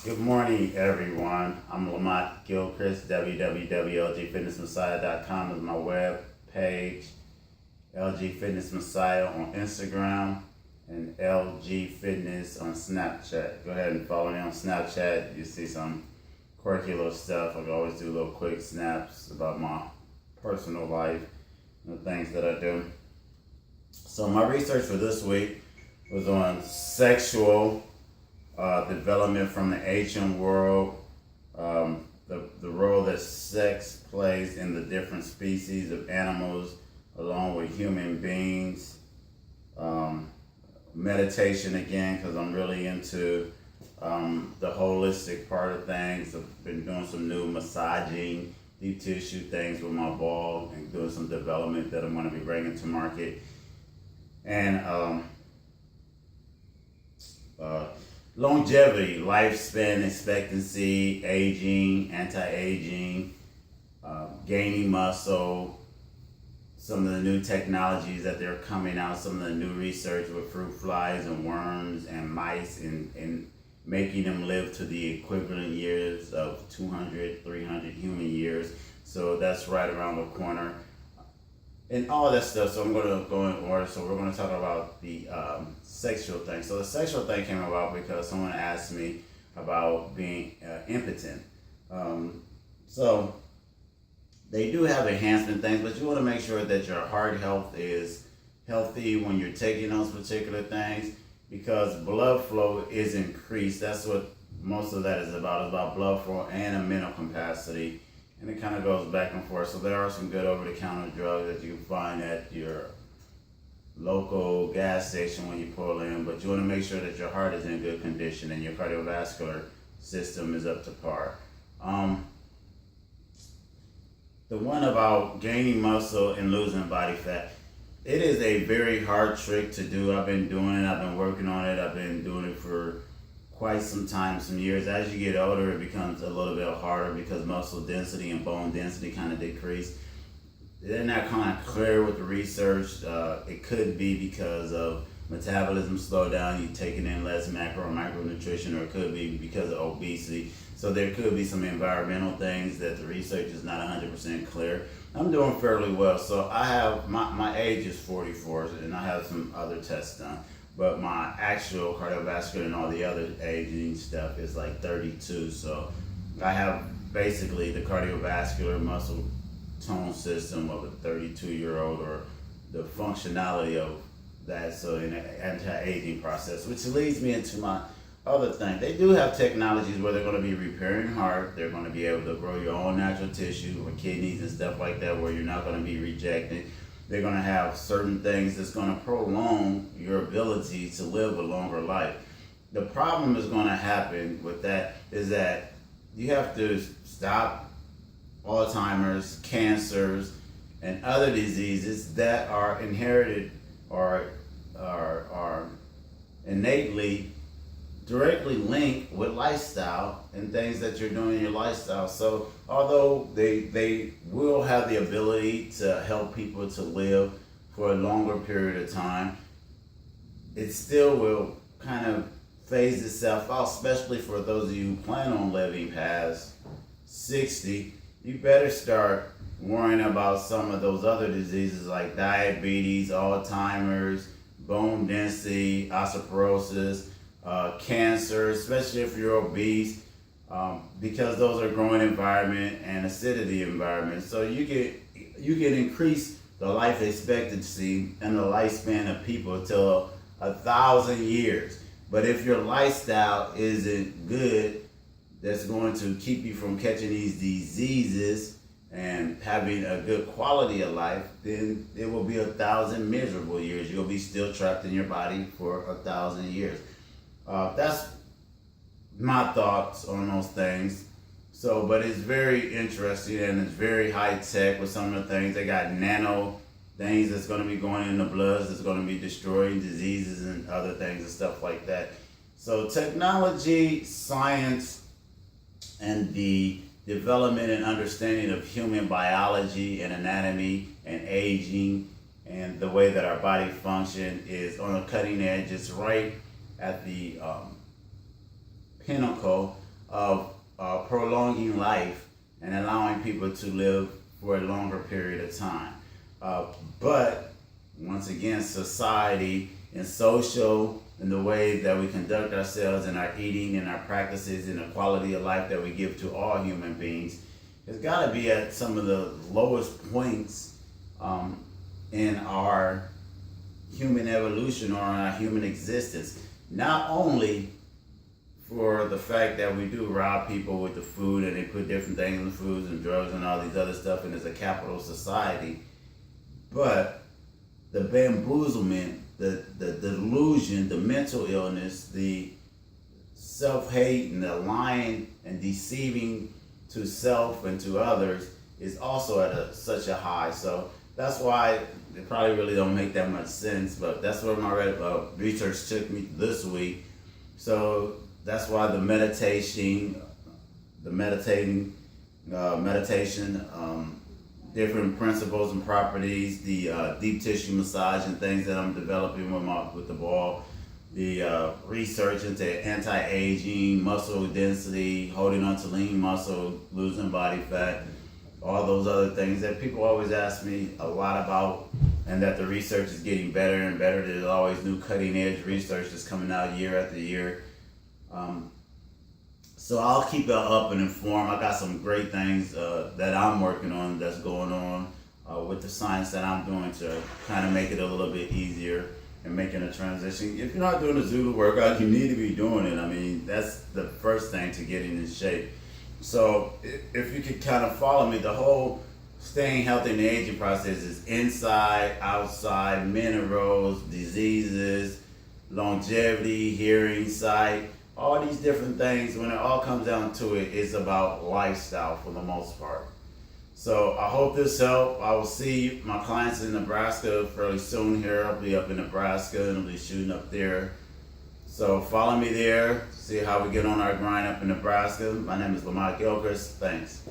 Good morning, everyone. I'm Lamont Gilchrist. www.lgfitnessmessiah.com is my web page. LG Fitness Messiah on Instagram and LG Fitness on Snapchat. Go ahead and follow me on Snapchat. You see some quirky little stuff. I always do little quick snaps about my personal life and the things that I do. So my research for this week was on sexual development from the ancient world, the role that sex plays in the different species of animals along with human beings. Meditation again, because I'm really into the holistic part of things. I've been doing some new massaging, deep tissue things with my ball and doing some development that I'm going to be bringing to market. And longevity, lifespan expectancy, aging, anti-aging, gaining muscle, some of the new technologies that they're coming out, some of the new research with fruit flies and worms and mice and making them live to the equivalent years of 200, 300 human years. So that's right around the corner. And all that stuff, so I'm going to go in order. So we're going to talk about the sexual thing. So the sexual thing came about because someone asked me about being impotent. So they do have enhancement things, but you want to make sure that your heart health is healthy when you're taking those particular things, because blood flow is increased. That's what most of that is about blood flow and a mental capacity. And it kind of goes back and forth. So there are some good over-the-counter drugs that you can find at your local gas station when you pull in. But you want to make sure that your heart is in good condition and your cardiovascular system is up to par. The one about gaining muscle and losing body fat, it is a very hard trick to do. I've been doing it. I've been working on it. I've been doing it for quite some time, some years. As you get older, it becomes a little bit harder because muscle density and bone density kind of decrease. They're not kind of clear with the research. It could be because of metabolism slow down, you taking in less macro or micronutrition, or it could be because of obesity. So there could be some environmental things that the research is not 100% clear. I'm doing fairly well. So I have, my age is 44 and I have some other tests done. But my actual cardiovascular and all the other aging stuff is like 32. So I have basically the cardiovascular muscle tone system of a 32-year-old, or the functionality of that. So in the anti-aging process, which leads me into my other thing. They do have technologies where they're going to be repairing heart. They're going to be able to grow your own natural tissue or kidneys and stuff like that, where you're not going to be rejected. They're going to have certain things that's going to prolong your ability to live a longer life. The problem is going to happen with that is that you have to stop Alzheimer's, cancers, and other diseases that are inherited or are innately directly linked with lifestyle and things that you're doing in your lifestyle. So although they will have the ability to help people to live for a longer period of time, it still will kind of phase itself out, especially for those of you who plan on living past 60. You better start worrying about some of those other diseases like diabetes, Alzheimer's, bone density, osteoporosis, cancer, especially if you're obese, because those are growing environment and acidity environment. So you can increase the life expectancy and the lifespan of people till 1,000 years. But if your lifestyle isn't good, that's going to keep you from catching these diseases and having a good quality of life, then it will be 1,000 miserable years. You'll be still trapped in your body for 1,000 years. That's my thoughts on those things. So, but it's very interesting and it's very high tech with some of the things. They got nano things that's going to be going in the blood, that's going to be destroying diseases and other things and stuff like that. So technology, science, and the development and understanding of human biology and anatomy and aging and the way that our body function is on the cutting edge. It's right at the pinnacle of prolonging life and allowing people to live for a longer period of time. But once again, society and social and the way that we conduct ourselves and our eating and our practices and the quality of life that we give to all human beings has got to be at some of the lowest points in our human evolution or in our human existence. Not only for the fact that we do rob people with the food and they put different things in the foods and drugs and all these other stuff, and it's a capital society, but the bamboozlement, the delusion, the mental illness, the self-hate and the lying and deceiving to self and to others is also at such a high. So that's why it probably really don't make that much sense, but that's where my research took me this week. So that's why the meditation, different principles and properties, the deep tissue massage and things that I'm developing with the ball, the research into anti-aging, muscle density, holding on to lean muscle, losing body fat, all those other things that people always ask me a lot about, and that the research is getting better and better. There's always new cutting edge research that's coming out year after year. So I'll keep you up and informed. I got some great things that I'm working on that's going on with the science that I'm doing to kind of make it a little bit easier and making a transition. If you're not doing a Zulu workout, you need to be doing it. I mean, that's the first thing to getting in shape. So if you could kind of follow me, the whole staying healthy in the aging process is inside, outside, minerals, diseases, longevity, hearing, sight, all these different things. When it all comes down to it, it's about lifestyle for the most part. So I hope this helped. I will see my clients in Nebraska fairly soon here. I'll be up in Nebraska and I'll be shooting up there. So follow me there, see how we get on our grind up in Nebraska. My name is Lamont Gilchrist. Thanks.